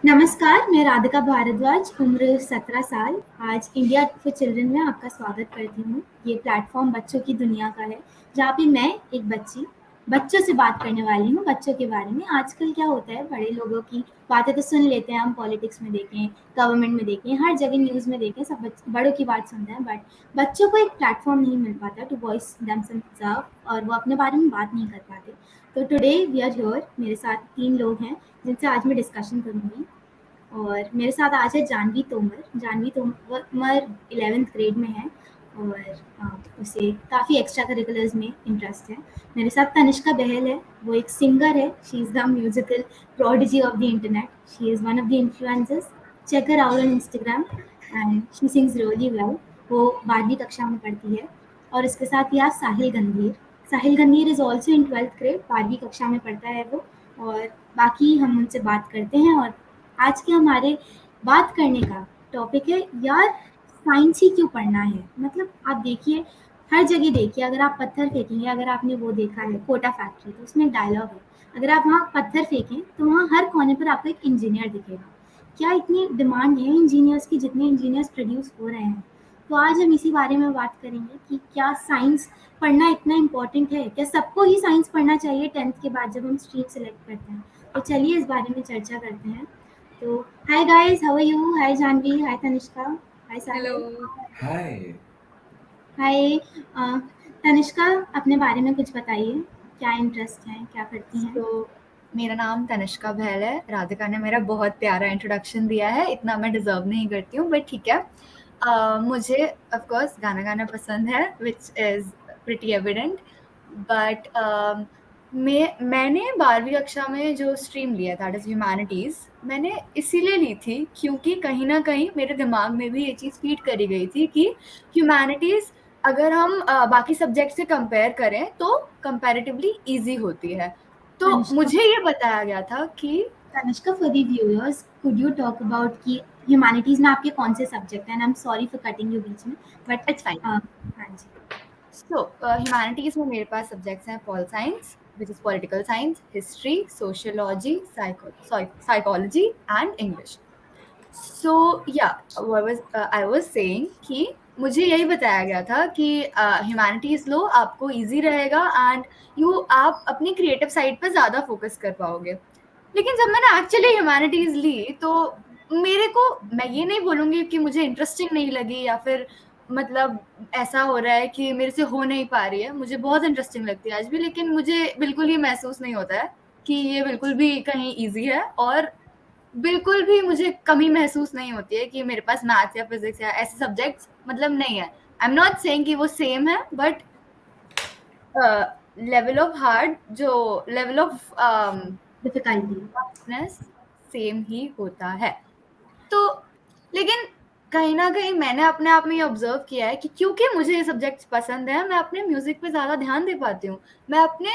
नमस्कार, मैं राधिका भारद्वाज, उम्र 17 साल। आज इंडिया फॉर चिल्ड्रन में आपका स्वागत करती हूँ। ये प्लेटफ़ॉर्म बच्चों की दुनिया का है, जहाँ पे मैं एक बच्ची, बच्चों से बात करने वाली हूँ बच्चों के बारे में। आजकल क्या होता है, बड़े लोगों की बातें तो सुन लेते हैं हम, पॉलिटिक्स में देखें, गवर्नमेंट में देखें, हर जगह न्यूज़ में देखें, सब बड़ों की बात सुनते हैं, बट बच्चों को एक प्लेटफ़ॉर्म नहीं मिल पाता टू वॉइस देमसेल्व्स अप और वो अपने बारे में बात नहीं कर पाते। तो टुडे वी आर हियर, मेरे साथ 3 लोग हैं, जिनसे आज मैं डिस्कशन करूँगी। और मेरे साथ आज है जानवी तोमर। जानवी तोमर 11th ग्रेड में है और उसे काफ़ी एक्स्ट्रा करिकुलर्स में इंटरेस्ट है। मेरे साथ तनिष्का बहल है, वो एक सिंगर है। She is the musical prodigy of the internet. She is one of the influencers. Check her out on Instagram and she sings really well. वो 12वीं कक्षा में पढ़ती है। और इसके साथ ही आज साहिल गंभीर। साहिल गंभीर is also in 12th grade, 12वीं कक्षा में पढ़ता है वो। और बाकी हम उनसे बात करते हैं। और आज के हमारे बात करने का टॉपिक है, यार साइंस ही क्यों पढ़ना है। मतलब आप देखिए, हर जगह देखिए, अगर आप पत्थर फेंकेंगे, अगर आपने वो देखा है कोटा फैक्ट्री, तो उसमें एक डायलॉग है, अगर आप वहाँ पत्थर फेंकें तो वहाँ हर कोने पर आपको एक इंजीनियर दिखेगा। क्या इतनी डिमांड है इंजीनियर्स की, जितने इंजीनियर्स प्रोड्यूस हो रहे हैं। तो आज हम इसी बारे में बात करेंगे कि क्या साइंस पढ़ना इतना इम्पोर्टेंट है, क्या सबको ही साइंस पढ़ना चाहिए 10th के बाद जब हम स्ट्रीम सेलेक्ट करते हैं। तो चलिए इस बारे में चर्चा करते हैं। तो hi guys, how are you? Hi Janvi, hi Tanishka, hi Sahil. Hello. Hi. Hi. Tanishka, अपने बारे में कुछ बताइए, क्या इंटरेस्ट है, क्या करती हैं? तो मेरा नाम तनिष्का बहल है। राधिका ने मेरा बहुत प्यारा इंट्रोडक्शन दिया है, इतना मैं डिजर्व नहीं करती हूँ, बट ठीक है। मुझे ऑफ कोर्स गाना गाना पसंद है, which is pretty evident. But मैंने 12वीं कक्षा में जो स्ट्रीम लिया था, दैट इज़ ह्यूमैनिटीज़, मैंने इसीलिए ली थी क्योंकि कहीं न कहीं मेरे दिमाग में भी ये चीज़ फीड करी गई थी कि ह्यूमैनिटीज़ अगर हम बाकी सब्जेक्ट से कंपेयर करें तो कंपैरेटिवली ईज़ी होती है। तो तनिष्का, मुझे ये बताया गया था कि Tanishka for the viewers, could you talk about कि ह्यूमैनिटीज में आपके कौन से सब्जेक्ट हैं? And I am sorry for cutting you बीच में, बट इट्स फाइन। हाँ जी। सो ह्यूमैनिटीज़ में मेरे पास सब्जेक्ट्स हैं pol science, which is political science, history, sociology, psychology and English. So yeah I was saying कि मुझे यही बताया गया था कि ह्यूमैनिटीज़ लो, आपको ईज़ी रहेगा एंड आप अपनी क्रिएटिव साइड पे ज़्यादा फोकस कर पाओगे। लेकिन जब मैंने एक्चुअली ह्यूमैनिटीज़ ली तो मेरे को, मैं ये नहीं बोलूँगी कि मुझे इंटरेस्टिंग नहीं लगी या फिर मतलब ऐसा हो रहा है कि मेरे से हो नहीं पा रही है। मुझे बहुत इंटरेस्टिंग लगती है आज भी, लेकिन मुझे बिल्कुल ये महसूस नहीं होता है कि ये बिल्कुल भी कहीं ईज़ी है, और बिल्कुल भी मुझे कमी महसूस नहीं होती है कि मेरे पास मैथ्स या फिज़िक्स या ऐसे सब्जेक्ट्स मतलब नहीं है। आई एम नॉट सेइंग कि वो सेम है, बट लेवल ऑफ हार्ड, जो level of difficulty. Toughness same ही होता है। तो लेकिन कहीं न कहीं मैंने अपने आप में ये ऑब्ज़र्व किया है कि क्योंकि मुझे ये सब्जेक्ट्स पसंद है, मैं अपने म्यूज़िक पे ज़्यादा ध्यान दे पाती हूँ। मैं अपने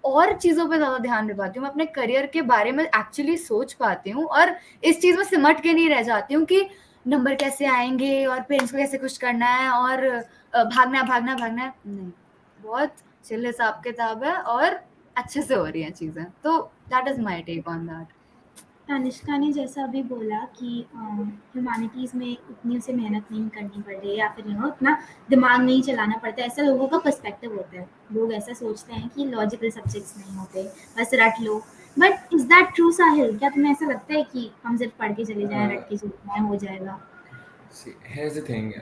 और चीज़ों पे ज़्यादा ध्यान दे पाती हूँ। मैं अपने करियर के बारे में एक्चुअली सोच पाती हूँ और इस चीज़ में सिमट के नहीं रह जाती हूँ कि नंबर कैसे आएँगे और पेरेंट्स को कैसे खुश करना है और भागना है, भागना है, भागना है। नहीं, बहुत चिल हिसाब-किताब है और अच्छे से हो रही हैं चीज़ें। तो that is my take on that. Tanishka ने जैसा अभी बोला कि ह्यूमैनिटीज़ में उतनी उसे मेहनत नहीं करनी पड़ रही है, या फिर उतना दिमाग नहीं चलाना पड़ता, ऐसा लोगों का पर्सपेक्टिव होता है। लोग ऐसा सोचते हैं कि लॉजिकल सब्जेक्ट्स नहीं होते, बस रट लो। बट इज़ दैट ट्रू साहिल? क्या तुम्हें ऐसा लगता है कि हम सिर्फ पढ़ के चले जाएं, Uh, रट के चले जाएं, हो जाएगा? See, here's the thing.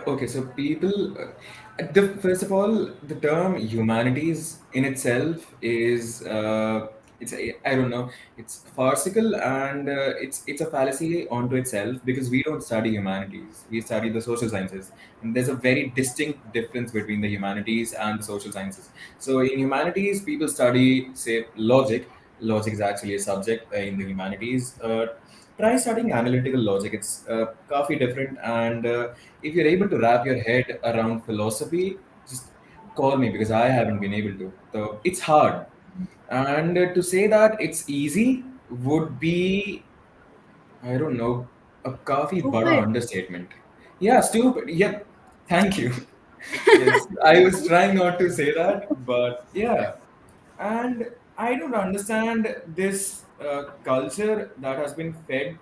Okay, so people, the first of all, the term humanities in itself is I don't know, it's farcical, and it's a fallacy onto itself, because we don't study humanities, we study the social sciences, and there's a very distinct difference between the humanities and the social sciences. So in humanities, people study, say, logic. Logic is actually a subject in the humanities. Try studying analytical logic. It's coffee different, and if you're able to wrap your head around philosophy, just call me, because I haven't been able to. So it's hard, and to say that it's easy would be, I don't know, a coffee bada Stupid. understatement. Yeah, stupid. Yeah, thank you. Yes, I was trying not to say that, but yeah. And I don't understand this culture that has been fed,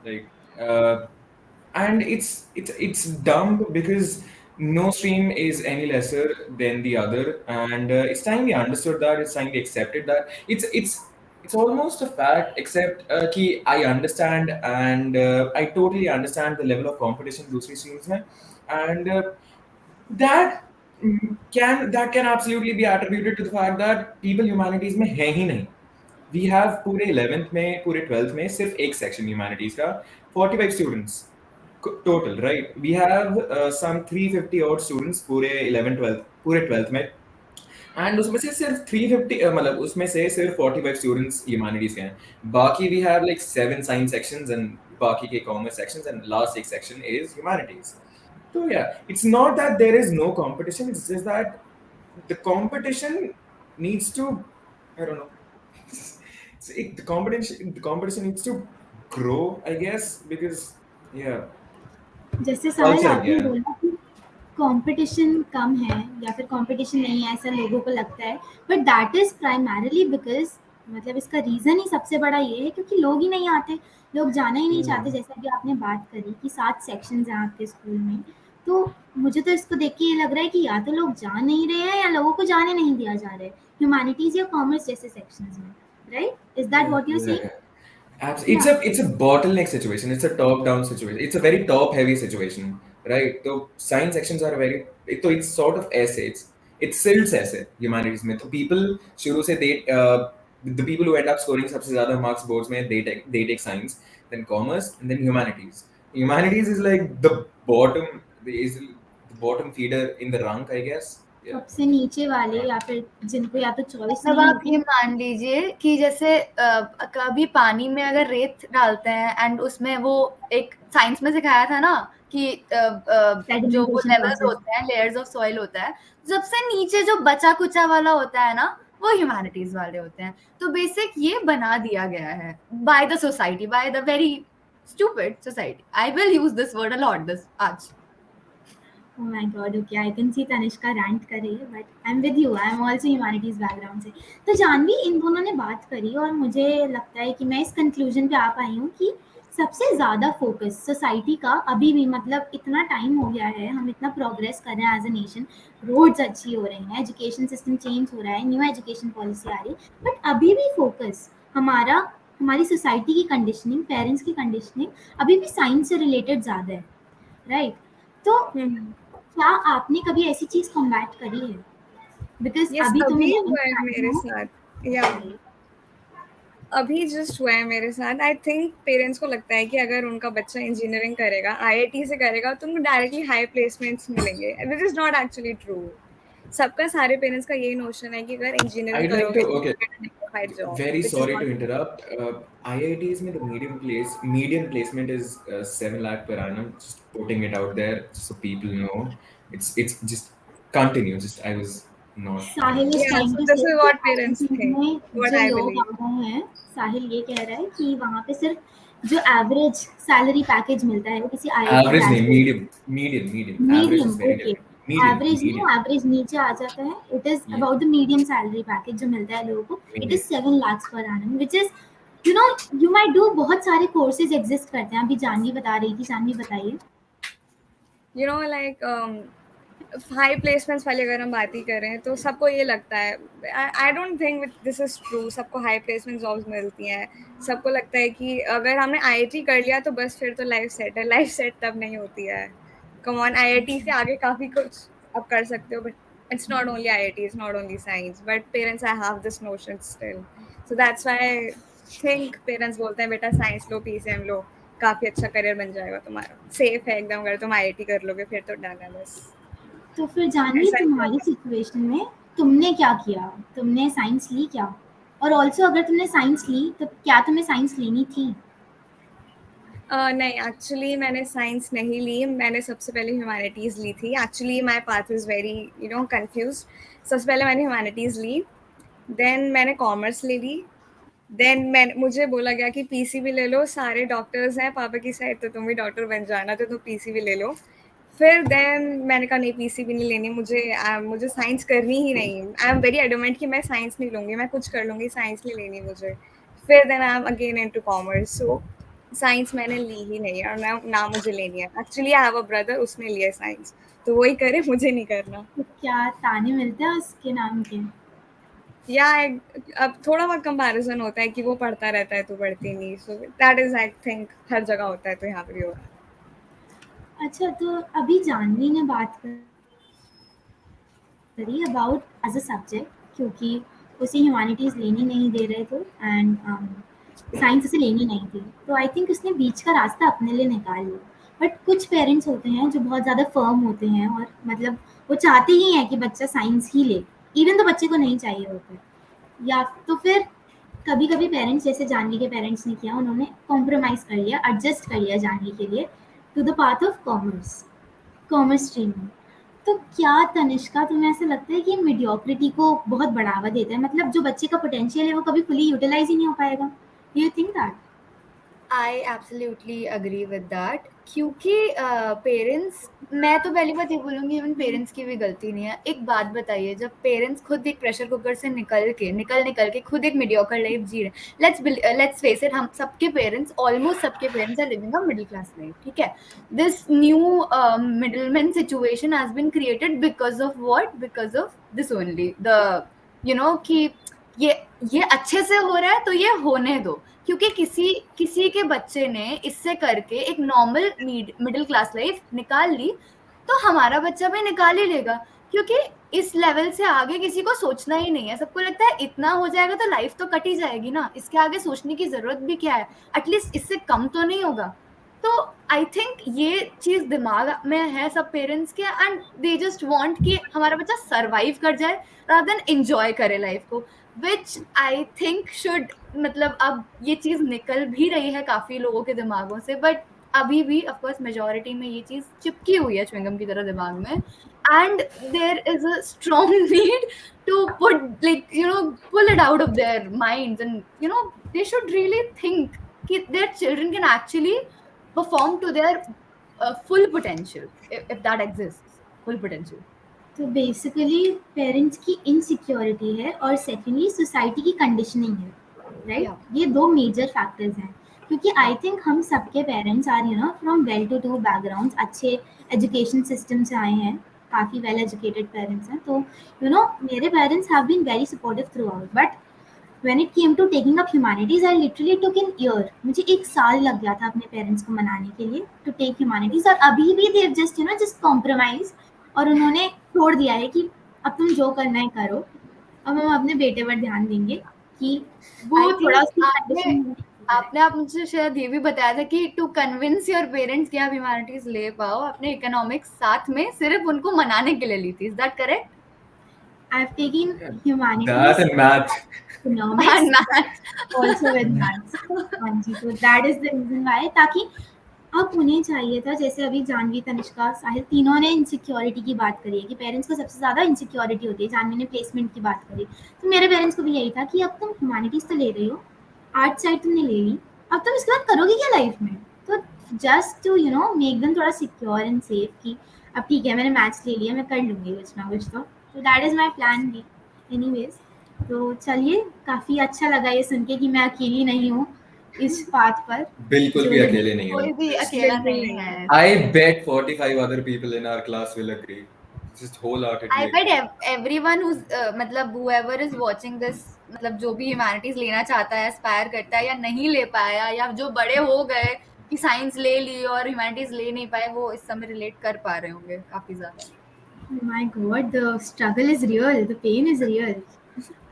like, and it's dumb because no stream is any lesser than the other, and it's time we understood that. It's time we accepted that. It's almost a fact, except कि I understand, and I totally understand the level of competition दूसरी streams में, and that that can absolutely be attributed to the fact that people humanities में है ही नहीं. We have पूरे 11th में, पूरे 12th में सिर्फ एक सेक्शन ह्यूमैनिटीज का, 45 students total, right. We have some 350 odd students पूरे 11 12 पूरे 12th में, एंड उसमें से सिर्फ 350 मतलब उसमें से सिर्फ 45 स्टूडेंट्स ह्यूमैनिटीज के हैं. बाकी we have like 7 science sections and बाकी के कॉमर्स सेक्शंस, एंड लास्ट एक section is humanities. So yeah, it's not that there is no competition. It's just that the competition needs to, I don't know. The competition needs to grow, I guess, because yeah, जैसे साहिल culture आपने yeah. बोला कि competition कम है या फिर competition नहीं है ऐसा लोगों को लगता है, but that is primarily because मतलब इसका रीज़न ही सबसे बड़ा ये है क्योंकि लोग ही नहीं आते, लोग जाना ही नहीं चाहते. जैसे अभी आपने बात करी कि 7 सेक्शंस हैं आपके स्कूल में, तो मुझे तो इसको देख के ये लग रहा है कि या तो लोग जा नहीं रहे हैं या लोगों को जाने नहीं दिया जा रहा है ह्यूमैनिटीज या कॉमर्स जैसे सेक्शंस में, right? Is that what you are saying? Yeah. It's a bottleneck situation. It's a top-down situation. It's a very top-heavy situation, right? So science sections are very. It's sort of essay. It's SILT's essay. Humanities में तो people शुरू से the people who end up scoring सबसे ज़्यादा marks boards में they take science, then commerce, and then humanities. Humanities is like the bottom feeder in the rank, I guess. Yeah. सबसे नीचे वाले या फिर जिनको या तो चॉइस अब नहीं आप होती. ये मान लीजिए कि जैसे कभी पानी में अगर रेत डालते हैं एंड उसमें वो एक साइंस में सिखाया था ना कि जो वो Sedimentation लेवल्स process. होते हैं, लेयर्स ऑफ सॉइल होता है, सबसे नीचे जो बचा कुचा वाला होता है ना, वो ह्यूमैनिटीज वाले होते हैं. तो बेसिक ये बना दिया गया है by the society, by the very stupid society. I will use this word a lot this आज. Oh my God, okay, I can see Tanishka rant कर रही है, but I'm with you. I'm also humanities background से. तो जानवी, इन दोनों ने बात करी और मुझे लगता है कि मैं इस conclusion पे आ पाई हूँ कि सबसे ज़्यादा फोकस सोसाइटी का अभी भी, मतलब इतना टाइम हो गया है, हम इतना प्रोग्रेस कर रहे हैं एज अ नेशन, रोड्स अच्छी हो रही हैं, एजुकेशन सिस्टम चेंज हो रहा है, न्यू एजुकेशन पॉलिसी आ रही है, बट अभी भी फोकस हमारी सोसाइटी की कंडीशनिंग, पेरेंट्स की कंडीशनिंग अभी भी साइंस से रिलेटेड ज़्यादा है, राइट? तो क्या आपने कभी ऐसी चीज कॉम्बैट करी है? बिकॉज यस, अभी अभी तुम्हें हुआ है मेरे साथ. या अभी जस्ट हुआ है मेरे साथ. आई थिंक पेरेंट्स को लगता है कि अगर उनका बच्चा इंजीनियरिंग करेगा, आईआईटी से करेगा, तो उनको डायरेक्टली हाई प्लेसमेंट्स मिलेंगे, which is not actually true. सबका, सारे पेरेंट्स का ये नोशन है कि अगर इंजीनियरिंग I'd like करोगे to, तो okay, dignified job, very which is sorry to not. interrupt. IITs में the median placement is 7 lakh per annum. Just putting it out there so people know. It's just continue. Just I was not. Sahil is Yeah, trying so to this say is कि what parents IIT think, में what जो I लोग आ believe. रहे हैं, साहिल ये कह रहा है कि वहाँ पे सिर्फ जो एवरेज सैलरी पैकेज मिलता है किसी IIT Average name, graduate. medium. Average medium, is very okay. different. Medium, average नहीं, medium, एवरेज नीचे आ जाता है. It is yeah, about the medium salary package जो मिलता है लोगों को. It is medium. 7 lakhs पर annum, which is, you know, you might do. बहुत सारे कोर्सेज एग्जिस्ट करते हैं. अभी जानवी बता रही थी, जानवी बताइए. You know, like high placements वाली अगर हम बात ही करें तो सबको ये लगता है, आई don't think this is true. सबको हाई प्लेसमेंट जॉब्स मिलती हैं. सबको लगता है कि अगर हमने आईआईटी कर लिया तो बस फिर तो लाइफ सेट है. लाइफ सेट तब नहीं होती है. कम ऑन, आईआईटी से आगे काफ़ी कुछ आप कर सकते हो, but it's not only IIT, it's not only science. But parents I have this notion still, so that's why think parents बोलते हैं बेटा साइंस लो, पीसीएम लो, काफ़ी अच्छा करियर बन जाएगा तुम्हारा, सेफ है एकदम. अगर तुम आईआईटी कर लोगे फिर तो डन है बस. तो फिर जानवी, ऐसा ही तुम्हारी होता है. सिचुएशन में तुमने क्या किया? तुमने साइंस ली क्या? और ऑल्सो अगर तुमने साइंस ली तो क्या तुम्हें साइंस लेनी थी? नहीं, एक्चुअली मैंने साइंस नहीं ली. मैंने सबसे पहले ह्यूमैनिटीज़ ली थी. Actually my path is very confused. सबसे पहले मैंने ह्यूमैनिटीज़ ली, देन मैंने कॉमर्स ले ली, देन मुझे बोला गया कि पीसीबी ले लो, सारे डॉक्टर्स हैं पापा की साइड, तो तुम भी डॉक्टर बन जाना, तो तुम पीसीबी ले लो. फिर देन मैंने कहा नहीं पीसी भी नहीं लेनी मुझे साइंस करनी ही नहीं। आई एम वेरी एडोमेंट कि मैं साइंस नहीं लूँगी, मैं कुछ कर लूँगी, साइंस नहीं लेनी मुझे। फिर then I am again into commerce, so science मैंने ली ही नहीं और ना मुझे लेनी है। Actually I have a brother, उसने लिया साइंस, तो वही करे, मुझे नहीं करना। तो क्या ताने मिलते हैं उसके नाम के? या अब थोड़ा बहुत कंपैरिजन होता है कि वो पढ़ता रहता है तो पढ़ती नहीं, so that is I think हर जगह होता है, तो यहाँ पे भी हो रहा है। अच्छा, तो अभी जानवी ने बात करी अबाउट एज अ सब्जेक्ट, क्योंकि उसे ह्यूमैनिटीज़ लेनी नहीं दे रहे थे एंड साइंस उसे लेनी नहीं थी, तो आई थिंक उसने बीच का रास्ता अपने लिए निकाल लिया। बट कुछ पेरेंट्स होते हैं जो बहुत ज़्यादा फर्म होते हैं और मतलब वो चाहते ही हैं कि बच्चा साइंस ही ले, इवन तो बच्चे को नहीं चाहिए होता है। या तो फिर कभी कभी पेरेंट्स, जैसे जानवी के पेरेंट्स ने किया, उन्होंने कॉम्प्रोमाइज़ कर लिया, एडजस्ट कर लिया जानवी के लिए to the path of commerce, commerce stream में। तो क्या तनिष्का, तुम्हें ऐसा लगता है कि मीडियोक्रिटी को बहुत बढ़ावा देता है? मतलब जो बच्चे का पोटेंशियल है वो कभी फुली यूटिलाइज ही नहीं हो पाएगा। Do you think that? I absolutely agree with that, क्योंकि पेरेंट्स, मैं तो पहली बात ये बोलूँगी इवन पेरेंट्स की भी गलती नहीं है। एक बात बताइए, जब पेरेंट्स खुद एक प्रेशर कुकर से निकल के खुद एक मीडियोकर लाइफ जी रहे हैं, लेट्स फेस इट, हम सबके पेरेंट्स, ऑलमोस्ट सबके parents are living a middle class life, ठीक है। This new middleman situation has been created because of what, because of this only, the कि ये अच्छे से हो रहा है तो ये होने दो, क्योंकि किसी के बच्चे ने इससे करके एक नॉर्मल मिडिल क्लास लाइफ निकाल ली, तो हमारा बच्चा भी निकाल ही लेगा, क्योंकि इस लेवल से आगे किसी को सोचना ही नहीं है। सबको लगता है इतना हो जाएगा तो लाइफ तो कट ही जाएगी ना, इसके आगे सोचने की जरूरत भी क्या है, एटलीस्ट इससे कम तो नहीं होगा। तो आई थिंक ये चीज दिमाग में है सब पेरेंट्स के, एंड दे जस्ट वांट कि हमारा बच्चा सरवाइव कर जाए रादर देन एंजॉय करे लाइफ को, विच आई थिंक शुड, मतलब अब ये चीज निकल भी रही है काफी लोगों के दिमागों से, बट अभी भी ऑफकोर्स मेजोरिटी में ये चीज चिपकी हुई है च्युइंगम की तरह दिमाग में, and there is a strong need to put pull it out of their minds, and they should really think कि their children can actually perform to their full potential, if that exists, full potential. तो basically parents की insecurity है और secondly society की conditioning है, right? Yeah. ये दो major factors हैं, क्योंकि आई थिंक हम सबके parents are from well to do backgrounds, अच्छे एजुकेशन सिस्टम से आए हैं, काफ़ी वेल एजुकेटेड पेरेंट्स हैं। तो मेरे parents have been very supportive throughout, but when it came to taking up humanities, I literally took an year. मुझे 1 साल लग गया था अपने पेरेंट्स को मनाने के लिए to take humanities, और अभी भी they just compromise, और उन्होंने छोड़ दिया है कि अब तुम जो करना है करो, अब हम अपने बेटे पर ध्यान देंगे कि वो I think थोड़ा उसकी आपने आप मुझे शायद ये भी बताया था कि टू कन्विंस योर पेरेंट्स कि आप ह्यूमैनिटीज ले पाओ, अपने इकोनॉमिक्स साथ में सिर्फ उनको मनाने के लिए ली थी, is that correct? I have taken humanities That and math. economics And math. also with maths. हाँ जी, तो that is the reason why, ताकि अब उन्हें चाहिए था, जैसे अभी जानवी, तनिष्का, साहिल तीनों ने इनसिक्योरिटी की बात करी है कि पेरेंट्स को सबसे ज़्यादा इनसिक्योरिटी होती है। जानवी ने प्लेसमेंट की बात करी, तो मेरे पेरेंट्स को भी यही था कि अब तुम ह्यूमैनिटीज़ तो ले रही हो, आर्ट साइड तुमने ले ली, अब तुम इसके बाद करोगे क्या लाइफ में? तो जस्ट टू मेक देम थोड़ा सिक्योर एंड सेफ कि अब ठीक है, मैंने मैथ्स ले लिया, मैं कर लूँगी कुछ ना कुछ। तो that is my plan B anyways. तो चलिए, काफ़ी अच्छा लगा ये सुन के कि मैं अकेली नहीं हूँ इस बात पर। बिल्कुल भी अकेले नहीं कोई हो. भी अकेला नहीं है। I bet 45 other people in our class will agree. Just wholeheartedly I agree. bet everyone who's मतलब whoever is watching this, मतलब जो भी ह्यूमैनिटीज लेना चाहता है, एस्पायर करता है या नहीं ले पाया, या जो बड़े हो गए कि साइंस ले ली और ह्यूमैनिटीज ले नहीं पाए, वो इस समय रिलेट कर पा रहे होंगे काफी ज्यादा। My God, the struggle is real, the pain is real.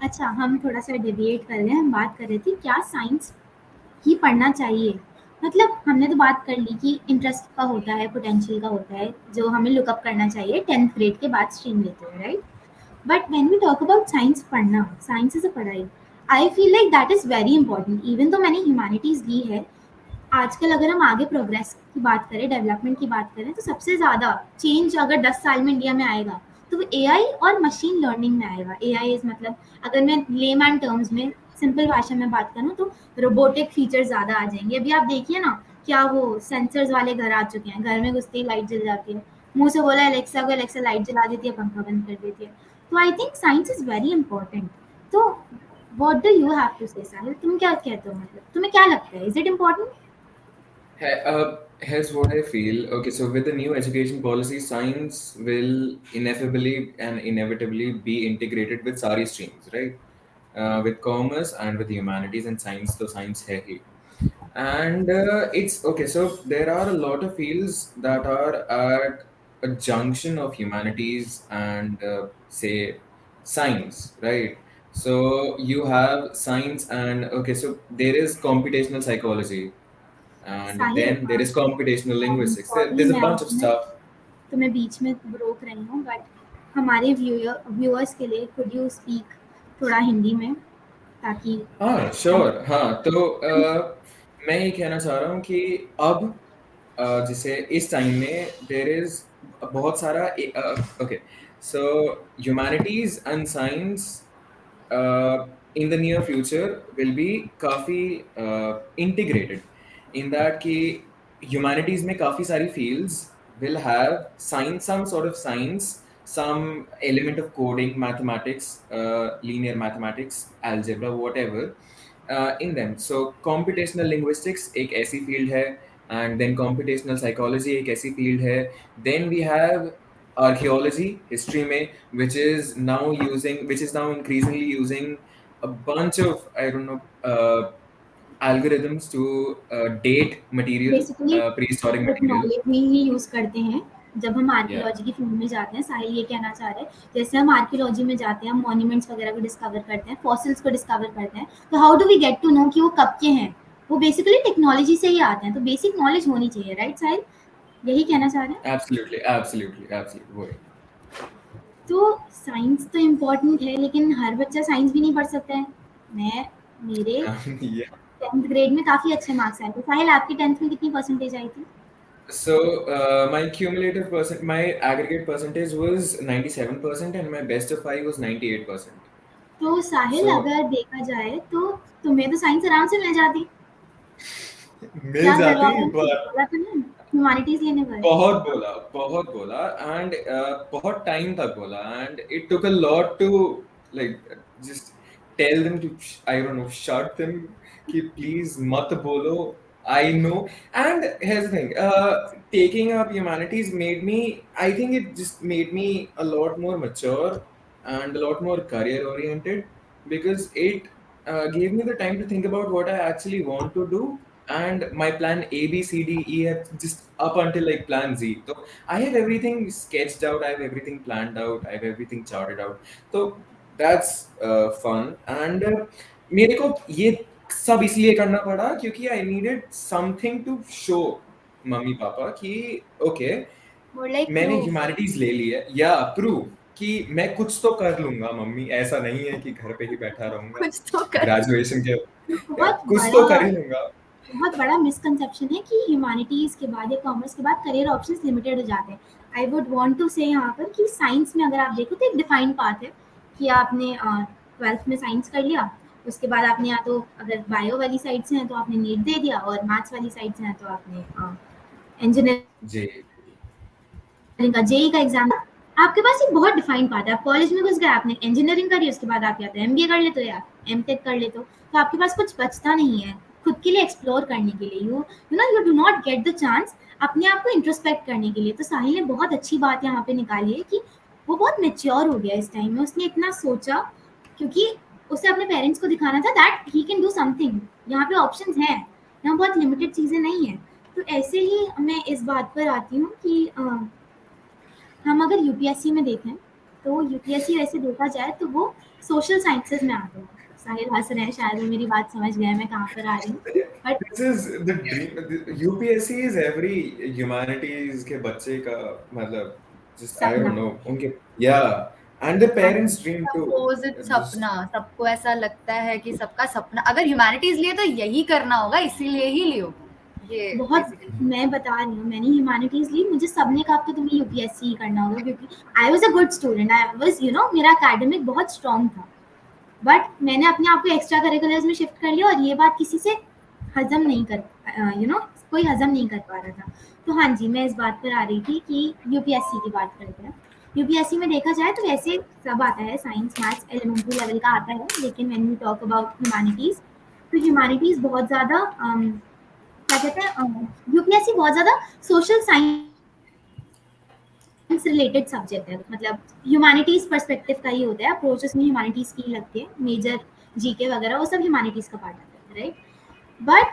अच्छा, हम थोड़ा सा डिबेट कर रहे हैं, हम बात कर रहे थे क्या साइंस ही पढ़ना चाहिए। मतलब हमने तो बात कर ली कि इंटरेस्ट का होता है, पोटेंशियल का होता है, जो हमें लुकअप करना चाहिए 10th ग्रेड के बाद स्ट्रीम लेते हैं, right? But when we talk about science पढ़ना, साइंस इज अ पढ़ाई, I feel like that is very important. Even though मैंने ह्यूमैनिटीज़ ली है, आजकल अगर हम आगे प्रोग्रेस की बात करें, डेवलपमेंट की बात करें, तो सबसे ज़्यादा चेंज अगर 10 साल में इंडिया में आएगा तो वो एआई और मशीन लर्निंग में आएगा। एआई इज़ मतलब, अगर मैं लेमैन टर्म्स में सिंपल भाषा में बात करूँ, तो रोबोटिक फीचर्स ज़्यादा आ जाएंगे। अभी आप देखिए ना, क्या वो सेंसर्स वाले घर आ चुके हैं, घर में घुसते ही लाइट जल जाती है। मुंह से बोला एलेक्सा को, एलेक्सा लाइट जला देती है, पंखा बंद कर देती है। तो I think science is very important. तो what do you have to say Sahil, तुम क्या कहते हो, मतलब तुम्हें क्या लगता है, is it important? Here's what I feel. Okay, so with the new education policy, science will ineffably and inevitably be integrated with sari streams, right? With commerce and with humanities and science, so science hai hi. And it's okay. So there are a lot of fields that are at a junction of humanities and say science, right? So you have science and okay, so there is computational psychology, and Sahil then there is computational linguistics. Sorry There's a मैं bunch of stuff. तुम्हें बीच में रोक रही हूँ, but हमारे viewers के लिए could you speak थोड़ा हिंदी में, ताकि हाँ श्योर। हाँ तो मैं ये कहना चाह रहा हूँ कि अब जैसे इस टाइम में देर इज बहुत सारा okay, so humanities and science in the near future will be काफी integrated in that कि humanities में काफी सारी fields will have science, some sort of science, some element of coding, mathematics, linear mathematics, algebra, whatever in them. So computational linguistics एक ऐसी field है, and then computational psychology एक ऐसी field है. Then we have archaeology, history में, which is now increasingly using a bunch of, I don't know, algorithms to date material, basically prehistoric material. Technology he use करते हैं जब हम archaeology की field में जाते हैं। साहिल ये कहना चाह रहे हैं जैसे हम आर्कियोलॉजी में जाते हैं, हम मॉन्यूमेंट्स वगैरह को डिस्कवर करते हैं, फॉसिल्स को डिस्कवर करते हैं, तो how do we get to know कि वो कब के हैं? वो बेसिकली टेक्नोलॉजी से ही आते हैं। तो बेसिक नॉलेज होनी चाहिए, राइट साहिल? यही कहना चाह रहे हैं? Absolutely वही। तो साइंस तो इम्पोर्टेंट है, लेकिन हर बच्चा साइंस भी नहीं पढ़ सकता है। मेरे Yeah. 10th ग्रेड में काफ़ी अच्छे मार्क्स आए थे। साहिल आपकी 10th में कितनी परसेंटेज आई थी? So my aggregate percentage was 97%, and my best of 5 was 98%. तो साहिल So अगर देखा जाए तो तुम्हें तो साइंस आराम से मिल जाती। मिल क्या घर जाती, वालों ने but बोला था ना ह्यूमैनिटीज लेने पर? बहुत बोला and बहुत टाइम तक बोला, and it took a lot to like just tell them to I don't know, shut them कि please मत बोलो. I know. And here's the thing, taking up humanities I think it just made me a lot more mature and a lot more career oriented, because it gave me the time to think about what I actually want to do, and my plan A, B, C, D, E, F, just up until like plan Z. So I have everything sketched out, I have everything planned out, I have everything charted out. So that's fun. And मेरे को ये सब इसलिए करना पड़ा क्योंकि I needed something to show mummy papa कि okay, मैंने ह्यूमैनिटीज ले ली है, या प्रूव कि मैं कुछ तो कर लूंगा मम्मी, ऐसा नहीं है कि घर पे ही बैठा रहूंगा कुछ तो कर। ग्रेजुएशन के, बहुत कुछ तो बड़ा कर ही लूंगा। बहुत बड़ा मिसकंसेप्शन है कि ह्यूमैनिटीज के बाद या कॉमर्स के बाद करियर ऑप्शंस लिमिटेड हो जाते हैं। आई वुड वांट टू से यहाँ पर कि साइंस में अगर आप देखो तो एक डिफाइंड पाथ है कि आपने 12th में साइंस कर लिया, उसके बाद आपने या तो अगर बायो वाली साइड से हैं तो आपने नीट दे दिया, और मैथ्स वाली साइड से हैं तो आपने इंजीनियरिंग का जेई का एग्जाम। आपके पास एक बहुत डिफाइंड पाथ है। आप कॉलेज में घुस गए, आपने इंजीनियरिंग करी, उसके बाद आप या तो एमबीए कर लेते हो या एमटेक कर लेते हो, तो आपके पास कुछ बचता नहीं है खुद के लिए एक्सप्लोर करने के लिए। You do not get the chance अपने आप को इंट्रोस्पेक्ट करने के लिए। तो साहिल ने बहुत अच्छी बात यहाँ पे निकाली है कि वो बहुत मेच्योर हो गया इस टाइम में, उसने इतना सोचा क्योंकि उसे अपने पेरेंट्स को दिखाना था that he can do something. यहाँ पे ऑप्शंस हैं, यहाँ बहुत लिमिटेड चीज़ें नहीं हैं। तो ऐसे ही मैं इस बात पर आती हूँ कि हम अगर यूपीएससी में देखें तो यूपीएससी वैसे देखा जाए तो वो सोशल साइंसेज में आता है। साहिल हंस रहे हैं, शायद वो मेरी बात समझ गए मैं कहाँ पर आ रही हूँ, but This is the dream. UPSC is every humanities के बच्चे का मतलब, just I don't know, उनके and the parents' dream too. Supposed सपना, सबको ऐसा लगता है कि सबका सपना अगर ह्यूमैनिटीज लिए तो यही करना होगा, इसीलिए ही लियो। ये बहुत मैं बता रही हूँ, मैंने ह्यूमैनिटीज ली, मुझे सबने कहा कि तुम्हें यूपीएससी करना होगा क्योंकि I was a good student, I was मेरा एकेडमिक बहुत स्ट्रॉन्ग था, बट मैंने अपने आप को एक्स्ट्रा करिकुलर्स में शिफ्ट कर लिया और ये बात किसी से हजम नहीं कर कोई हजम नहीं कर पा रहा था। तो हाँ जी, मैं इस बात पर आ रही थी कि यूपीएससी की बात करते हैं। यूपीएससी में देखा जाए तो वैसे सब आता है, साइंस मैथ्स एलिमेंट्री लेवल का आता है, लेकिन when we talk about humanities, तो ह्यूमैनिटीज़ बहुत ज़्यादा क्या कहते हैं, यूपीएससी बहुत ज़्यादा सोशल साइंस रिलेटेड सब्जेक्ट है। मतलब ह्यूमैनिटीज़ पर्सपेक्टिव का ही होता है, अप्रोचेस में ह्यूमैनिटीज़ की लगती है, मेजर जीके वगैरह वो सब ह्यूमैनिटीज़ का पार्ट आता है, राइट? बट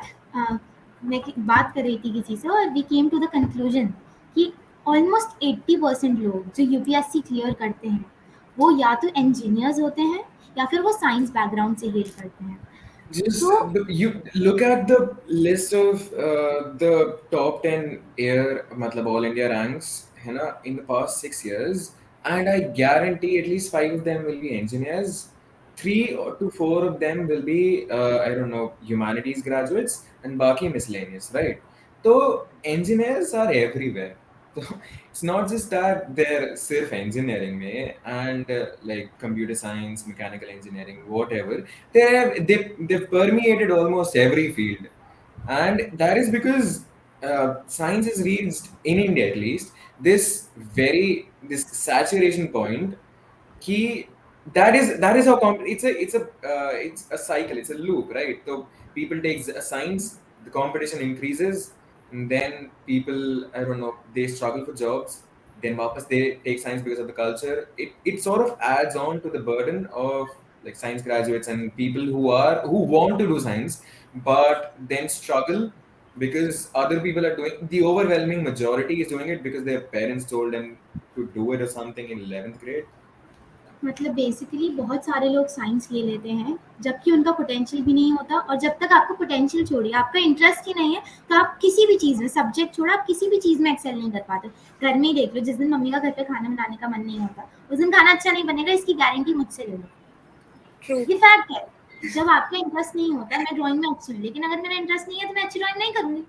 मैं बात कर रही थी किसी से और we came to the conclusion कि ऑलमोस्ट 80% लोग जो यूपीएससी क्लियर करते हैं वो या तो इंजीनियर्स होते हैं या फिर वो साइंस बैकग्राउंड से हेल करते हैं। Just तो you look at the list of the top 10 air matlab all India ranks है ना in the past 6 years, and I guarantee at least 5 of them will be engineers, 3 to 4 of them will be I don't know, humanities graduates, and baki miscellaneous, right? So engineers are everywhere. So it's not just that they're sirf engineering में and like computer science, mechanical engineering, whatever. They've permeated almost every field, and that is because science has reached, in India at least, this saturation point कि that is how it's a cycle, it's a loop, right? So people take science, the competition increases, and then people, I don't know, they struggle for jobs, then wapas they take science because of the culture. It sort of adds on to the burden of like science graduates and people who want to do science but then struggle because other people are doing, the overwhelming majority is doing it because their parents told them to do it or something in 11th grade. मतलब basically बहुत सारे लोग science ले लेते हैं जबकि उनका potential भी नहीं होता, और जब तक आपको पोटेंशियल छोड़िए, आपका इंटरेस्ट ही नहीं है, तो आप किसी भी चीज़ में, सब्जेक्ट छोड़ा, आप किसी भी चीज़ में एक्सेल नहीं कर पाते। घर में ही देख लो, जिस दिन मम्मी का घर पे खाना बनाने का मन नहीं होता उस दिन खाना अच्छा नहीं बनेगा, इसकी गारंटी मुझसे ले लो। True. ये फैक्ट है। जब आपका इंटरेस्ट नहीं होता, मैं ड्राइंग में अच्छी हूँ लेकिन अगर मेरा इंटरेस्ट नहीं है तो मैं अच्छी ड्राइंग नहीं करूँगी,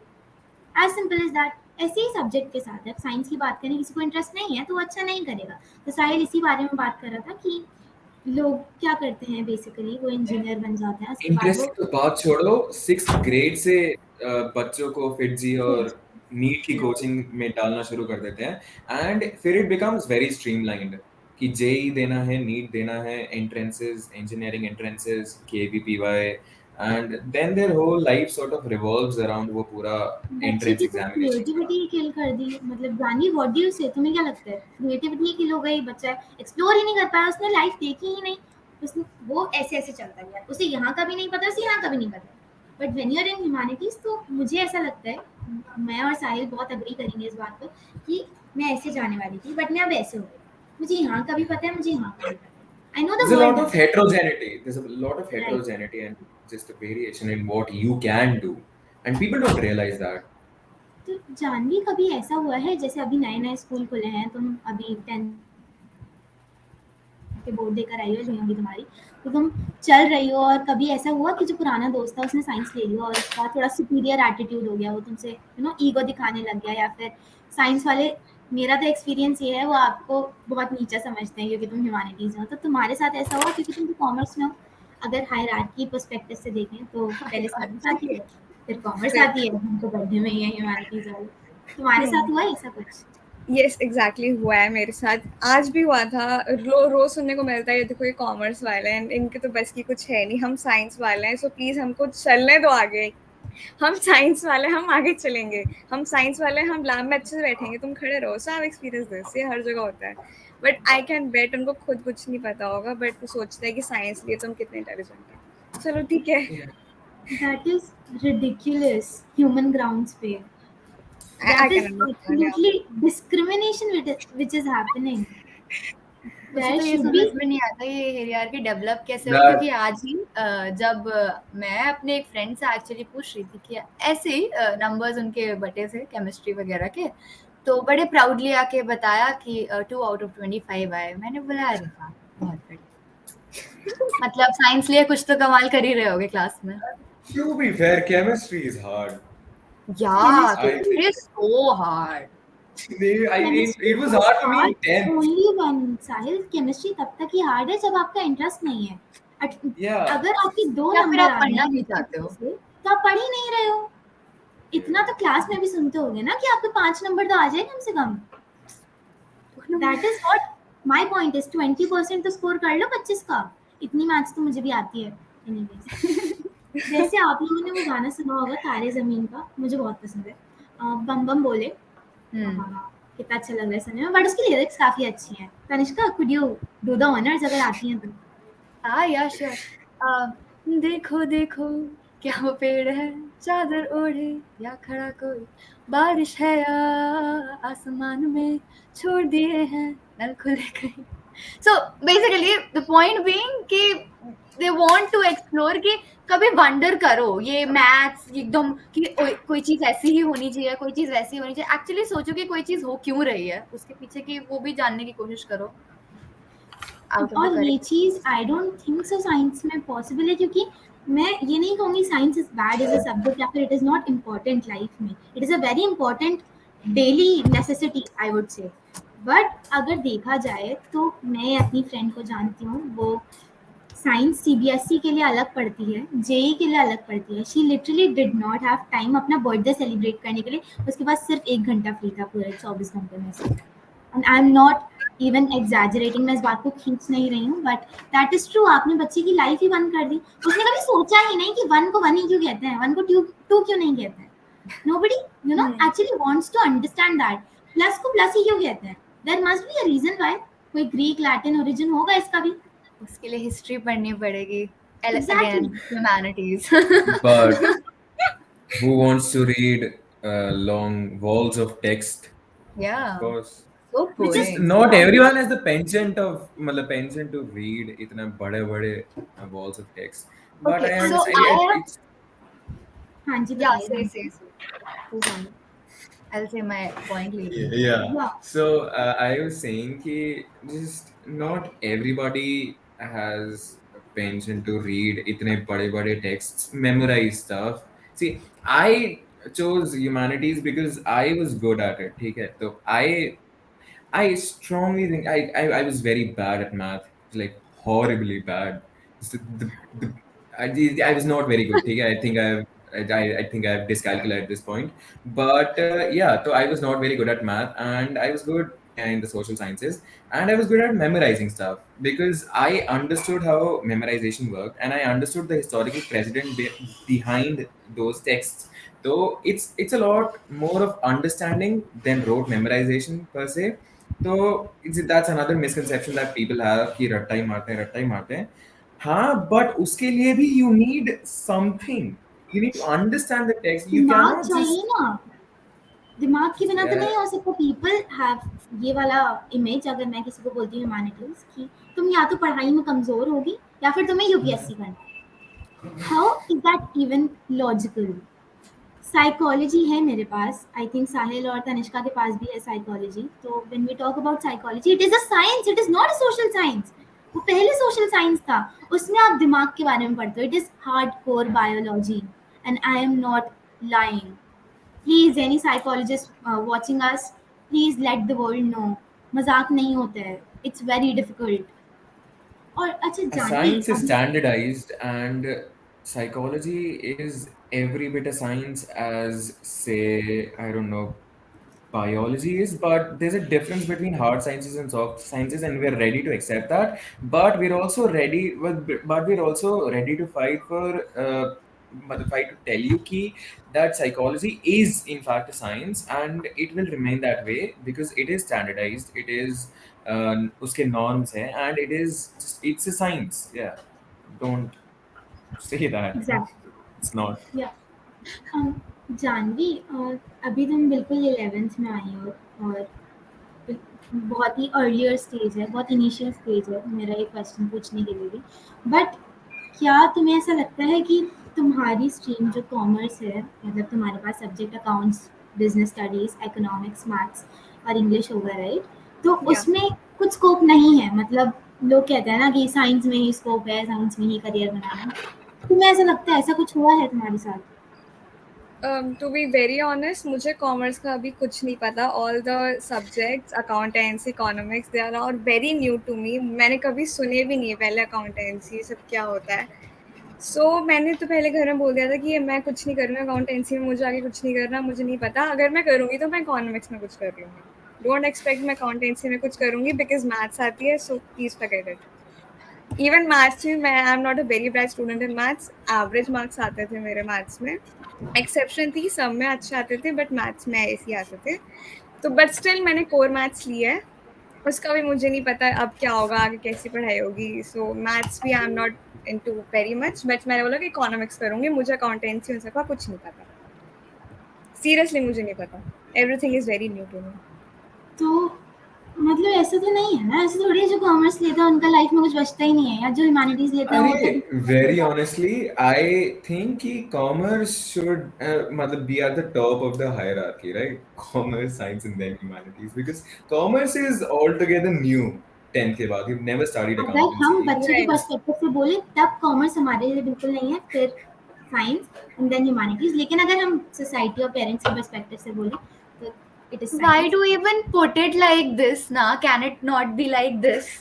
एज सिंपल एज दैट। ऐसे ही सब्जेक्ट के साथ है, अब साइंस की बात करें, किसी को इंटरेस्ट नहीं है तो वो अच्छा नहीं करेगा। तो साहिल इसी बारे में बात कर रहा था कि लोग क्या करते हैं, बेसिकली वो इंजीनियर बन जाते हैं, उसके बाद इंटरेस्ट वो की तो बात छोड़ो, 6th ग्रेड से बच्चों को फिटजी और नीट की कोचिंग में डालना शुरू कर देते हैं, एंड फिर इट बिकम्स वेरी स्ट्रीमलाइंड कि जेई देना है, नीट देना है, entrances, engineering entrances, KVPY, and then their whole life sort of revolves around वो पूरा बच्चे एंट्रेंस की तो एग्जामिनेशन। क्रिएटिविटी किल कर दी। मतलब जानवी, व्हाट डू यू से, तुम्हें क्या लगता है? क्रिएटिविटी किल हो गई, बच्चा एक्सप्लोर ही नहीं कर पाया, उसने लाइफ देखी ही नहीं, उसने वो ऐसे ऐसे चलता गया, उसे यहाँ का भी नहीं पता, उसे यहाँ का भी नहीं पता। But when you are in humanities, तो मुझे ऐसा लगता है, मैं और साहिल बहुत अग्री करेंगे इस बात पर, कि मैं ऐसे जाने वाली थी बट मैं अब ऐसे हो गई, मुझे यहाँ का भी पता है, मुझे यहाँ का भी पता है। I know the There's a lot world of heterogeneity. There's a lot of right. heterogeneity and just a variation in what you can do, and people don't realize that. तो जानवी, कभी ऐसा हुआ है जैसे अभी नए नए स्कूल खुले हैं, तुम अभी 10th के बोर्ड देकर आई हो, जो होंगी तुम्हारी, तो तुम चल रही हो और कभी ऐसा हुआ कि जो पुराना दोस्त था उसने साइंस ले लिया और उसका थोड़ा सुपीरियर एटीट्यूड हो गया, वो तुमसे ईगो दिखाने लग गया, या फिर साइंस वाले, मेरा तो एक्सपीरियंस ये है, वो आपको बहुत नीचा समझते हैं क्योंकि तुम ह्यूमैनिटीज में हो। तो तुम्हारे साथ ऐसा हुआ क्योंकि तुम कॉमर्स में हो? अगर हायरार्की पर्सपेक्टिव से देखें तो पहले साइंस आती है, फिर कॉमर्स आती है, हम तो पढ़ने में ही है ह्यूमैनिटीज वाले। तुम्हारे साथ हुआ ऐसा कुछ? यस एग्जैक्टली हुआ है मेरे साथ, आज भी हुआ था। रोज सुनने को मिलता है, ये देखो ये कॉमर्स वाले हैं, इनके तो बस की कुछ है नहीं, हम साइंस वाले हैं, सो प्लीज हमको चलने दो आगे, हम साइंस वाले, हम आगे चलेंगे, हम साइंस वाले, हम लैब में अच्छे से बैठेंगे, तुम खड़े रहो। सो आई एक्सपीरियंस दिस, ये हर जगह होता है। बट आई कैन बेट उनको खुद कुछ नहीं पता होगा, बट वो सोचते हैं कि साइंस लिए तुम कितने इंटेलिजेंट है। चलो ठीक है। That is ridiculous, human grounds पे। I That is can understand, yeah. absolutely discrimination which is happening. मुझे There तो ये should समझ be में नहीं आता ये हायरार्की डेवलप कैसे हो, That क्योंकि आज ही जब मैं अपने एक फ्रेंड से एक्चुअली पूछ रही थी कि ऐसे ही नंबर्स उनके बटे थे केमिस्ट्री वगैरह के, तो बड़े प्राउडली आके बताया कि 2 out of 25 आए। मैंने बोला अरे वाह, बहुत बढ़िया। मतलब साइंस लिए कुछ तो कमाल कर ही रहे होगे क्लास में। to be fair, chemistry is hard. Yeah, I chemistry is so hard. I mean, chemistry it was is hard for me in hard 10th. only when Sahil, chemistry तब तक ही hard है जब आपका इंटरेस्ट नहीं है। Yeah. अगर आपके 2 या फिर नंबर आप आ रहे पढ़ना हैं नहीं चाहते हो। से, तो आप पढ़ ही नहीं रहे हो। इतना तो क्लास में भी सुनते होगे ना कि आपके 5 नंबर तो आ जाए कम से कम। That is what my point is. 20% तो स्कोर कर लो 25 का। इतनी मैथ्स तो मुझे भी आती है एनीवेज। जैसे आप लोगों ने वो गाना सुना होगा तारे ज़मीन का, मुझे बहुत पसंद है। बम बम बोले। हाँ, कितना अच्छा लग रहा है सुनने में, बट उसकी लिरिक्स काफ़ी अच्छी हैं। Tanishka, could you do the honours अगर आती हैं तो? हाँ या श्योर। देखो देखो क्या वो पेड़ है चादर ओढ़े या खड़ा कोई, बारिश है या आसमान में छोड़ दिए हैं नल खुले कहीं। So basically the point being कि दे वांट टू एक्सप्लोर कि कभी वंडर करो ये मैथ्स एकदम कि कोई चीज ऐसी ही होनी चाहिए, कोई चीज वैसी होनी चाहिए। एक्चुअली सोचो कि कोई चीज हो क्यों रही है उसके पीछे की, वो भी जानने की कोशिश करो। आउट ऑफ द और ये करेक्ट। चीज़ I don't think so science में पॉसिबल है, क्योंकि मैं ये नहीं कहूँगी science is bad as a subject या फिर it is not important life में। It is a very important daily necessity I would say. But अगर देखा जाए तो मैं अपनी फ्रेंड को जानती हूँ, वो साइंस सीबीएसई के लिए अलग पढ़ती है, जेई के लिए अलग पढ़ती है। She literally did not have time अपना बर्थडे सेलिब्रेट करने के लिए। उसके पास सिर्फ 1 घंटा फ्री था पूरे 24 घंटे में से। And I am not even exaggerating, मैं इस बात को खींच नहीं रही हूँ, बट दैट इज ट्रू। आपने बच्चे की लाइफ ही बंद कर दी। उसने कभी सोचा ही नहीं कि 1 को 1 ही क्यों कहते हैं, 1 को 2 क्यों नहीं कहते हैं। Nobody you know actually wants to understand that. Plus को प्लस ही क्यों कहते हैं। There must be a reason why. कोई ग्रीक लैटिन ओरिजिन होगा इसका भी। उसके लिए हिस्ट्री पढ़नी पड़ेगी। Exactly. Again humanities. But who wants to read long walls of text? या Of course. So Which is Just boring. not everyone has the penchant of मतलब penchant to read इतने बड़े walls of text. But okay I so understand. I Yeah, have it's हाँ जी, या बताइए। से I'll say my point later. yeah. Yeah. So I was saying कि just not everybody has a penchant to read इतने बड़े texts, memorize stuff. See, I chose humanities because I was good at it. ठीक है, तो I strongly think I was very bad at math, like horribly bad. So I was not very good. ठीक है, I think I've dyscalculated at this point. But yeah, so I was not very good at math, and I was good in the social sciences, and I was good at memorizing stuff because I understood how memorization worked, and I understood the historical precedent behind those texts. So it's a lot more of understanding than rote memorization per se. तो that's another misconception that people have कि रट्टा ही मारते हैं। हाँ, but उसके लिए भी you need something. You need to understand the text. You दिमाग cannot चाहिए just ना, दिमाग के बिना तो yeah, नहीं हो सकता। पीपल हैव ये वाला इमेज, अगर मैं किसी को बोलती हूँ ह्यूमैनिटीज की, तुम या तो पढ़ाई में कमजोर होगी या फिर तुम्हें यूपीएससी करना है। How is that even logical. Psychology है मेरे पास, आई थिंक साहिल और तनिष्का के पास भी है साइकोलॉजी। तो when we talk about psychology, it is a science, it is not a social science. वो पहले सोशल साइंस था, उसमें आप दिमाग के बारे में पढ़ते हो। It is hardcore biology and I am not lying. Please, any psychologist watching us, please let the world know. मजाक नहीं होता है, it's very difficult. और अच्छा जानवी science is अभी standardized and psychology is every bit a science as say I don't know biology is, but there's a difference between hard sciences and soft sciences, and we're ready to accept that. But we're also ready to fight for fight to tell you ki that psychology is in fact a science, and it will remain that way because it is standardized. It is उसके norms है, and it's a science. Yeah, don't say that. Exactly It's not. या जानवी अभी तुम बिल्कुल 11th में आई हो, और बहुत ही अर्लियर स्टेज है, बहुत इनिशियल स्टेज है मेरा ये क्वेश्चन पूछने के लिए भी। बट क्या तुम्हें ऐसा लगता है कि तुम्हारी स्ट्रीम जो कॉमर्स है, मतलब तुम्हारे पास subject accounts, business studies, economics, maths और इंग्लिश होगा, राइट? तो Yeah. उसमें कुछ स्कोप नहीं है, मतलब लोग कहते हैं ना कि साइंस में ही स्कोप है, साइंस में ही करियर बनाना है। तुम्हें ऐसा लगता है ऐसा कुछ हुआ है तुम्हारे साथ? टू बी वेरी ऑनेस्ट, मुझे कॉमर्स का अभी कुछ नहीं पता। All the subjects accountancy, economics, they are very new to me. मैंने कभी सुने भी नहीं है पहले अकाउंटेंसी, ये सब क्या होता है। सो मैंने तो पहले घर में बोल दिया था कि मैं कुछ नहीं करूँगा अकाउंटेंसी में, मुझे आगे कुछ नहीं करना, मुझे नहीं पता, अगर मैं करूँगी तो मैं इकोनॉमिक्स में कुछ कर लूँगी, डोंट एक्सपेक्ट मैं अकाउंटेंसी में कुछ करूँगी बिकॉज मैथ्स आती है, so please forget it. Even maths में मैं आई am not a very bright student in maths, average marks आते थे मेरे मैथ्स में, एक्सेप्शन थी, सब में अच्छे आते थे बट मैथ्स में ऐसे ही आते थे। तो बट स्टिल मैंने कोर मैथ्स लिया है, उसका भी मुझे नहीं पता अब क्या होगा, आगे कैसी पढ़ाई होगी। सो मैथ्स भी आई am not into very much, but मैंने बोला कि इकोनॉमिक्स करूँगी, मुझे अकाउंटेंसी उन सबका कुछ नहीं पता, सीरियसली मुझे नहीं पता, everything is very new to me. तो मतलब ऐसा तो नहीं है ना, ऐसा थोड़ी है जो कॉमर्स लेता है उनका लाइफ में कुछ बचता ही नहीं है, या जो ह्यूमैनिटीज लेता है वो होता है अरे very honestly, I think कि commerce should मतलब be at the top of the hierarchy, right? Commerce, science, and then humanities, because commerce is altogether new. 10th के बाद you've never studied अगर हम accountancy. बच्चे के Right. पर्सपेक्टिव से बोले तब कॉमर्स हमारे लिए बिल्कुल नहीं है, फिर साइंस एंड देन ह्यूमैनिटीज। लेकिन अगर हम सोसाइटी और पेरेंट्स के पर्सपेक्टिव से बोले तो it is Why science. do you even put it like this, na? Can it not be like this?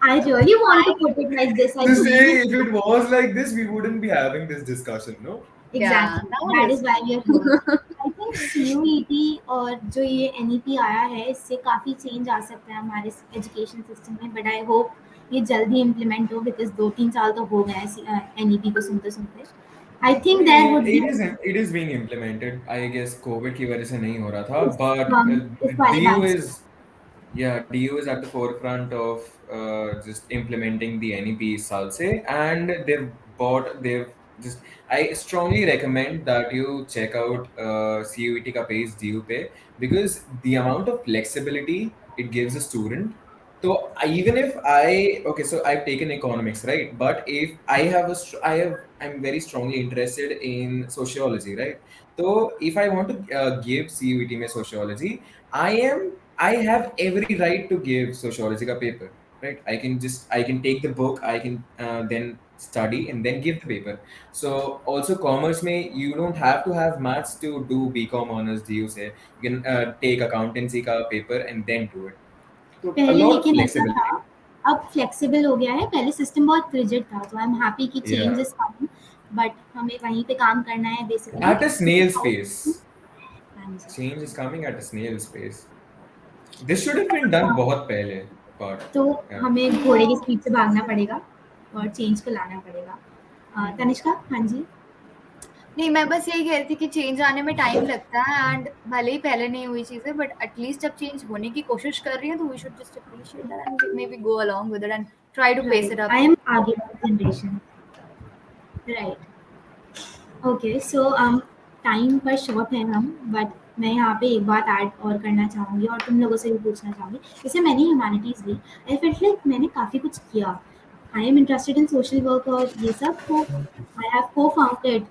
I really want to put it like this. I To believe say in if it was like this, we wouldn't be having this discussion, no? Yeah, exactly. that That is is why we are here. I think CUET और जो ये NEP आया है इससे काफ़ी change आ सकता है हमारे एजुकेशन सिस्टम में, बट आई होप ये जल्दी इम्प्लीमेंट हो, बिकॉज 2-3 साल तो हो गए हैं NEP को सुनते सुनते। I think there would be It is being implemented. I guess COVID की वजह से नहीं हो रहा था, but इस वाले DU batch. is Yeah, DU is at the forefront of just implementing the NEP Salse, and they've just. I strongly recommend that you check out CUET ka page DU pe, because the amount of flexibility it gives a student. So even if okay, so I've taken economics, right? But if I have I'm very strongly interested in sociology, right? So if I want to give CUET में sociology, I have every right to give sociology ka paper, right? I can take the book, I can then study and then give the paper. So also commerce में you don't have to have maths to do BCom honors. Do you say you can take accountancy का paper and then do it. So a पहले lot of लेकिन ऐसा था, flexibility. अब flexible हो गया है, पहले सिस्टम बहुत रिजिड था, तो आई एम हैप्पी कि change Yeah, is coming, but हमें वहीं पे काम करना है basically. at a snail's pace. हाँ जी। Change is coming at a snail's pace. This should have been done बहुत पहले, but तो yeah. हमें घोड़े की स्पीड से भागना पड़ेगा और चेंज को लाना पड़ेगा। तनिष्का, हाँ जी। नहीं, मैं बस यही कह रही थी कि चेंज आने में टाइम लगता है, एंड भले ही पहले नहीं हुई चीजें, बट एटलीस्ट जब चेंज होने की कोशिश कर रही है तो we should just appreciate that and maybe go along with it and try to pace it right, up. I am आगे generation. Right, okay, so time पर शॉर्ट है हम, बट मैं यहाँ पे एक बात ऐड और करना चाहूँगी और तुम लोगों से भी पूछना चाहूँगी। जैसे मैंने ह्यूमैनिटीज़ ली, आई फेल्ट लाइक मैंने काफ़ी कुछ किया, I am interested in social work और ये सब, तो I have cofounded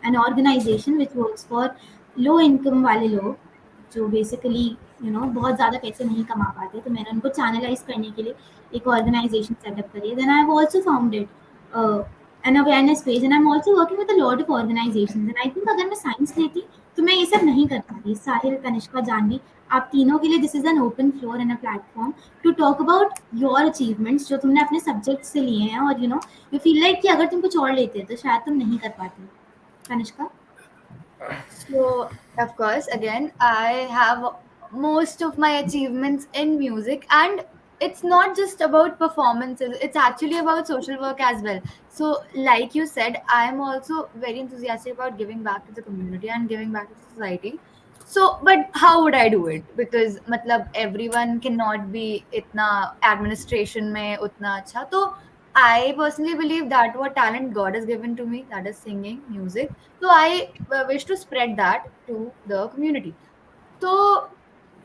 an organization which works for low income वाले लोग जो बेसिकली बहुत ज़्यादा पैसे नहीं कमा पाते, तो मैंने उनको चैनलाइज करने के लिए एक ऑर्गेनाइजेशन सेटअप करी है। Then I have also founded an awareness page and I am also working with a lot of organizations, and I think अगर मैं साइंस लेती तो मैं ये सब नहीं कर पाती। साहिल, तनिष्का, जानवी, आप तीनों के लिए this is an open floor and a platform to talk about your achievements जो तुमने अपने सब्जेक्ट से लिए हैं, और यू फील लाइक कि अगर तुम कुछ और लेते तो शायद तुम नहीं कर पाती। Tanishka? So, of course, again, I have most of my achievements in music, and it's not just about performances, it's actually about social work as well. So, like you said, I am also very enthusiastic about giving back to the community and giving back to the society. So, but how would I do it? Because matlab everyone cannot be itna administration mein utna acha. So I personally believe that what talent God has given to me, that is singing, music, so I wish to spread that to the community. So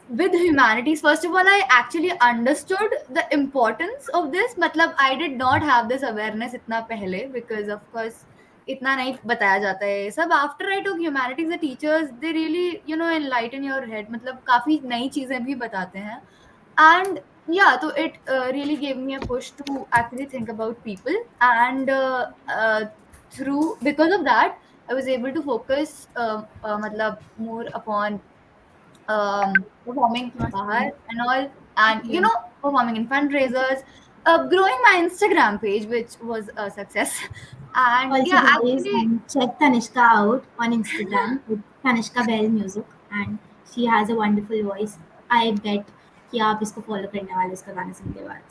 with humanities, first of all, I actually understood the importance of this. Matlab, I did not have this awareness itna pehle, because of course इतना नहीं बताया जाता है ये सब. After I took humanities, the teachers they really enlighten your head, मतलब काफी नई चीजें भी बताते हैं. And yeah, so it really gave me a push to actually think about people, and through because of that I was able to focus matlab more upon performing bahar and all, and Yeah. performing in fundraisers, growing my Instagram page, which was a success. And Also, yeah, guys, actually, check Tanishka out on Instagram with Tanishka Bell Music, and she has a wonderful voice. I bet कि आप इसको follow करने वाले उसका गाना सुनने के बाद.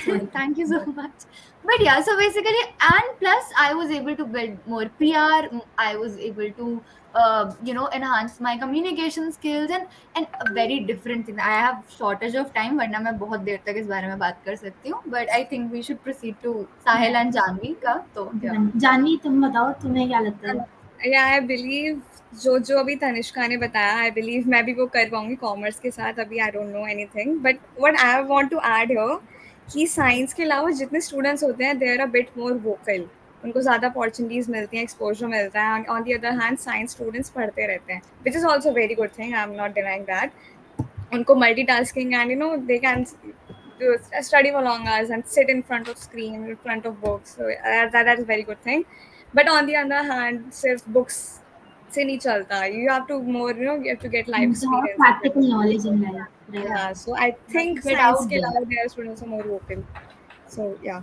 Sorry. thank you so much. But yeah, so basically, and plus I was able to build more PR. I was able to enhance my communication skills, and a very different thing. I have shortage of time, वरना मैं बहुत देर तक इस बारे में बात कर सकती हूँ. But I think we should proceed to Sahil and Janvi का. तो yeah. जानवी, तुम बताओ, तुम्हें क्या लगता है? या आई बिलीव जो अभी तनिष्का ने बताया, आई बिलीव मैं भी वो कर पाऊंगी कॉमर्स के साथ. अभी I don't know anything, but what I want to add here कि साइंस के अलावा जितने स्टूडेंट्स होते हैं they are a bit more vocal. उनको ज़्यादा अपॉर्चुनिटीज़ मिलती हैं, एक्सपोजर मिलता है. On the other hand science students पढ़ते रहते हैं, which is also very good thing. I am not denying that. उनको multitasking and you know they can study for long hours and sit in front of screen, in front of books. So that is very good thing. But on the other hand, सिर्फ books से नहीं चलता. You have to more, you know, you have to get life To have experience. practical knowledge in life, right? Yeah. So I think Get science out के there. अलावा their students are more vocal. So yeah.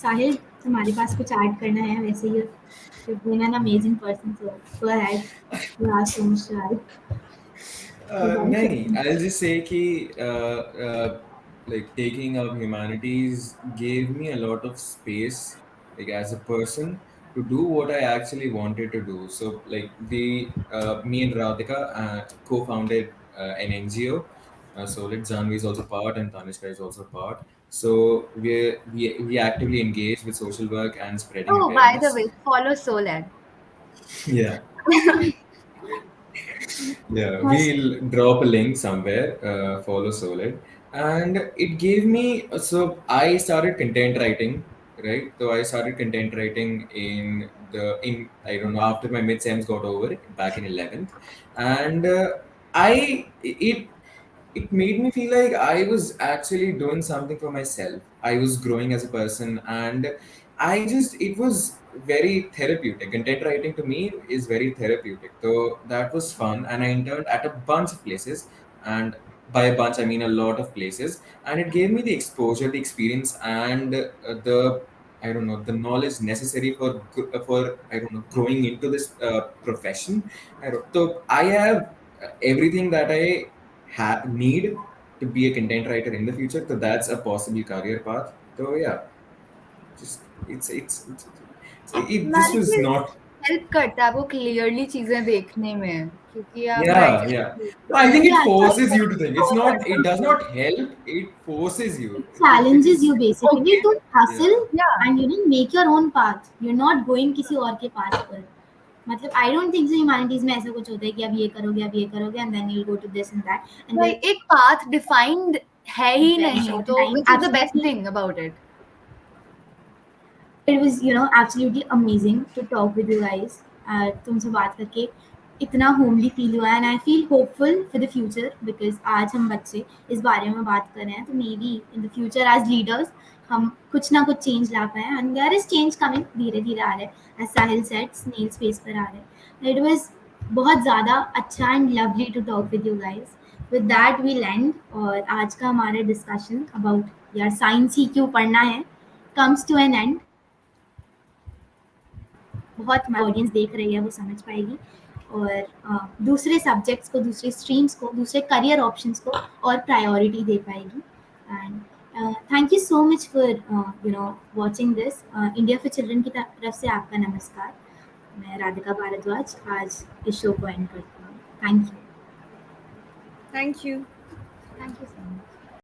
साहिल, तुम्हारे पास कुछ add करना है? वैसे you've been an amazing person, so go ahead. You have so much to add. नहीं, I'll just say कि like taking up humanities gave me a lot of space, like as a person, to do what I actually wanted to do. So like me and Radhika co-founded an NGO. Solid. Janvi is also part, and Tanishka is also part. So we actively engage with social work and spreading Oh, by the awareness. way, follow Solad. Yeah. Yeah, we'll drop a link somewhere. Follow Solid, and it gave me. So I started content writing, right? So I started content writing in I don't know, after my mid sems got over back in 11th, and it made me feel like I was actually doing something for myself. I was growing as a person, and it was very therapeutic. Content writing to me is very therapeutic. So that was fun, and I interned at a bunch of places, and by a bunch I mean a lot of places, and it gave me the exposure, the experience, and the I don't know, the knowledge necessary for I don't know, growing into this profession. So I have everything that I need to be a content writer in the future. So that's a possible career path. So yeah, just this was Management not. help करता है वो clearly चीजें देखने में, क्योंकि आप Yeah, writing yeah. No, I think it Yeah, forces you to think. It's not. It does not help. It forces you. it challenges you Because basically Okay. to hustle Yeah. and make your own path. You're not going किसी और के path पर. मतलब I don't think so humanities में ऐसा कुछ होता है कि अब ये करोगे and then you'll go to this and that and भाई एक path defined है ही Very नहीं, short तो time, which is the best absolutely. thing about it. it was absolutely amazing to talk with you guys. तुमसे बात करके इतना homely feel हुआ and I feel hopeful for the future because आज हम बच्चे इस बारे में बात कर रहे हैं तो maybe in the future as leaders हम कुछ ना कुछ चेंज ला पाए and there is change coming धीरे धीरे आ रहा है as Sahil said snail space पर आ रहा है. इट वाज बहुत ज़्यादा अच्छा and lovely to talk with you guys. With that we land और आज का हमारा डिस्कशन अबाउट यार साइंस ही क्यों पढ़ना है कम्स टू एन एंड. बहुत ऑडियंस देख रही है वो समझ पाएगी और दूसरे सब्जेक्ट्स को, दूसरे स्ट्रीम्स को, दूसरे करियर ऑप्शंस को और प्रायोरिटी दे पाएगी. And thank you so much for watching this. India for children की तरफ से आपका नमस्कार. मैं राधिका भारद्वाज आज इस शो को एंड करती हूँ. Thank you. Thank you. Thank you.